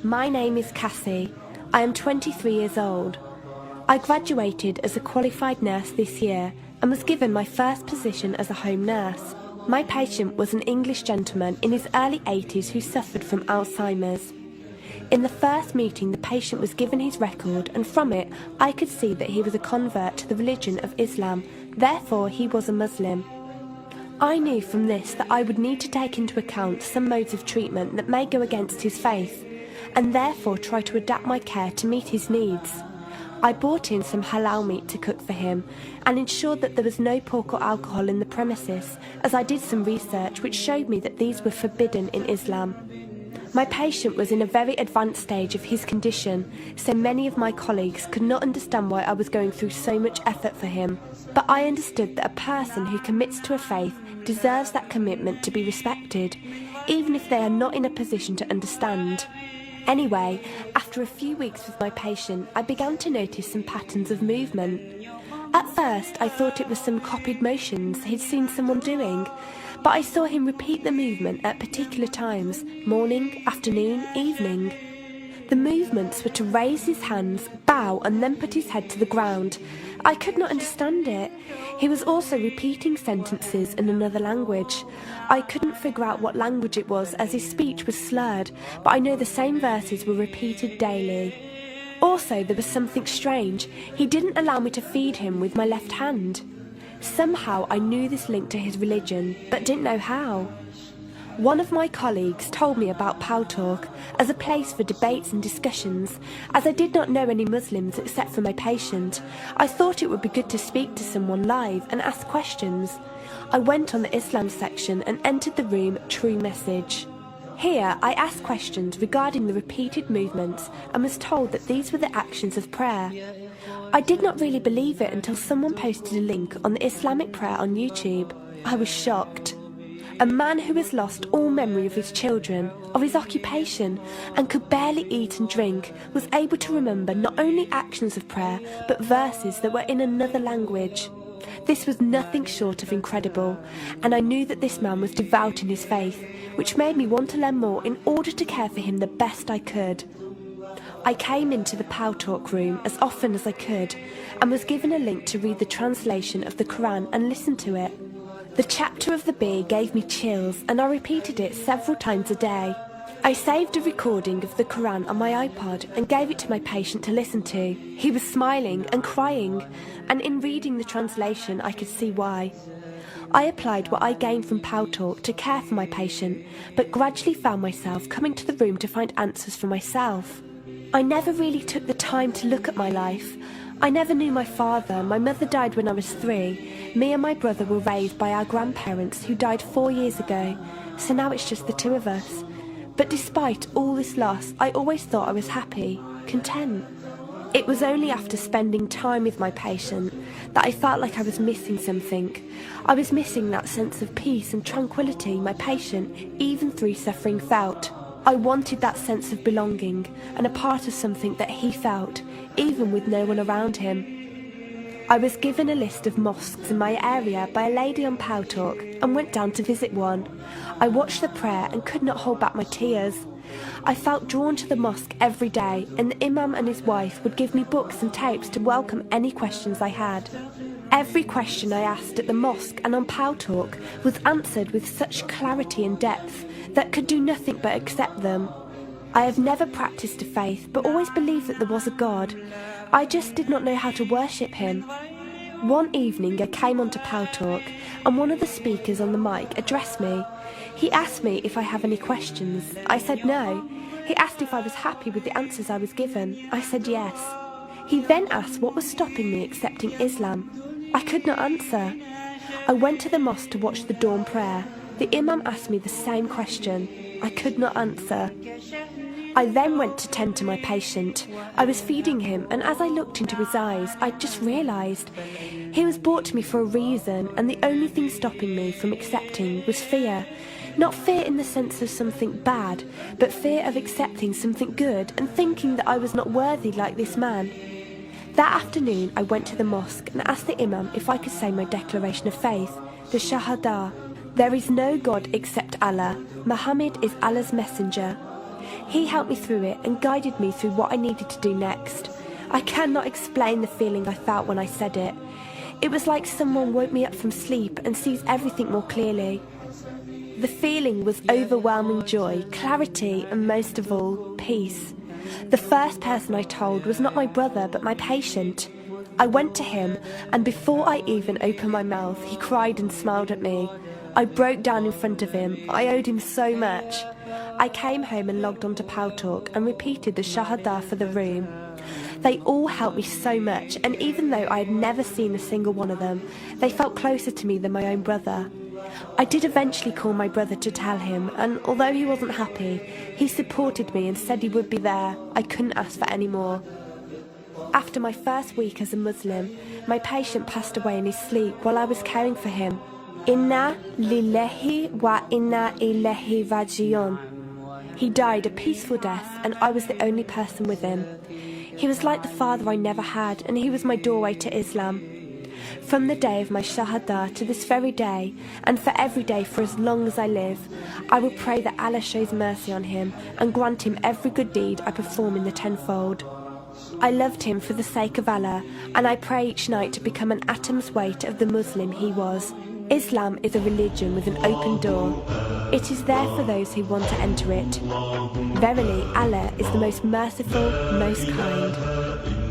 My name is Cassie. I am 23 years old. I graduated as a qualified nurse this year and was given my first position as a home nurse. My patient was an English gentleman in his early 80s who suffered from Alzheimer's. In the first meeting, the patient was given his record, and from it I could see that he was a convert to the religion of Islam, therefore he was a Muslim. I knew from this that I would need to take into account some modes of treatment that may go against his faith, and therefore try to adapt my care to meet his needs. I bought in some halal meat to cook for him and ensured that there was no pork or alcohol in the premises, as I did some research which showed me that these were forbidden in Islam. My patient was in a very advanced stage of his condition, so many of my colleagues could not understand why I was going through so much effort for him. But I understood that a person who commits to a faith deserves that commitment to be respected, even if they are not in a position to understand. Anyway, after a few weeks with my patient, I began to notice some patterns of movement. At first, I thought it was some copied motions he'd seen someone doing, but I saw him repeat the movement at particular times, morning, afternoon, evening. The movements were to raise his hands, bow, and then put his head to the ground. I could not understand it. He was also repeating sentences in another language. I couldn't figure out what language it was as his speech was slurred, but I know the same verses were repeated daily. Also, there was something strange. He didn't allow me to feed him with my left hand. Somehow I knew this linked to his religion, but didn't know how. One of my colleagues told me about Pal Talk as a place for debates and discussions. As I did not know any Muslims except for my patient, I thought it would be good to speak to someone live and ask questions. I went on the Islam section and entered the room True Message. Here I asked questions regarding the repeated movements and was told that these were the actions of prayer. I did not really believe it until someone posted a link on the Islamic prayer on YouTube. I was shocked. A man who has lost all memory of his children, of his occupation, and could barely eat and drink, was able to remember not only actions of prayer, but verses that were in another language. This was nothing short of incredible, and I knew that this man was devout in his faith, which made me want to learn more in order to care for him the best I could. I came into the Pal Talk room as often as I could, and was given a link to read the translation of the Quran and listen to it. The chapter of the bee gave me chills, and I repeated it several times a day. I saved a recording of the Quran on my iPod and gave it to my patient to listen to. He was smiling and crying, and in reading the translation I could see why. I applied what I gained from Pal Talk to care for my patient, but gradually found myself coming to the room to find answers for myself. I never really took the time to look at my life. I never knew my father. My mother died when I was 3. Me and my brother were raised by our grandparents who died 4 years ago, so now it's just the two of us. But despite all this loss, I always thought I was happy, content. It was only after spending time with my patient that I felt like I was missing something. I was missing that sense of peace and tranquility my patient, even through suffering, felt. I wanted that sense of belonging and a part of something that he felt, even with no one around him. I was given a list of mosques in my area by a lady on Pal Talk and went down to visit one. I watched the prayer and could not hold back my tears. I felt drawn to the mosque every day, and the imam and his wife would give me books and tapes to welcome any questions I had. Every question I asked at the mosque and on Pal Talk was answered with such clarity and depth that could do nothing but accept them. I have never practiced a faith, but always believed that there was a God. I just did not know how to worship him. One evening I came onto Pal Talk, and one of the speakers on the mic addressed me. He asked me if I have any questions. I said no. He asked if I was happy with the answers I was given. I said yes. He then asked what was stopping me accepting Islam. I could not answer. I went to the mosque to watch the dawn prayer. The imam asked me the same question. I could not answer. I then went to tend to my patient. I was feeding him, and as I looked into his eyes, I just realised he was brought to me for a reason, and the only thing stopping me from accepting was fear. Not fear in the sense of something bad, but fear of accepting something good and thinking that I was not worthy like this man. That afternoon I went to the mosque and asked the imam if I could say my declaration of faith, the Shahada. There is no God except Allah. Muhammad is Allah's messenger. He helped me through it and guided me through what I needed to do next. I cannot explain the feeling I felt when I said it. It was like someone woke me up from sleep and sees everything more clearly. The feeling was overwhelming joy, clarity, and most of all, peace. The first person I told was not my brother, but my patient. I went to him, and before I even opened my mouth, he cried and smiled at me. I broke down in front of him. I owed him so much. I came home and logged onto Paltalk and repeated the Shahada for the room. They all helped me so much, and even though I had never seen a single one of them, they felt closer to me than my own brother. I did eventually call my brother to tell him, and although he wasn't happy, he supported me and said he would be there. I couldn't ask for any more. After my first week as a Muslim, my patient passed away in his sleep while I was caring for him. Inna lillahi wa inna ilayhi raji'un. He died a peaceful death, and I was the only person with him. He was like the father I never had, and he was my doorway to Islam. From the day of my Shahada to this very day, and for every day for as long as I live, I will pray that Allah shows mercy on him and grant him every good deed I perform in the tenfold. I loved him for the sake of Allah, and I pray each night to become an atom's weight of the Muslim he was. Islam is a religion with an open door. It is there for those who want to enter it. Verily, Allah is the most merciful, most kind.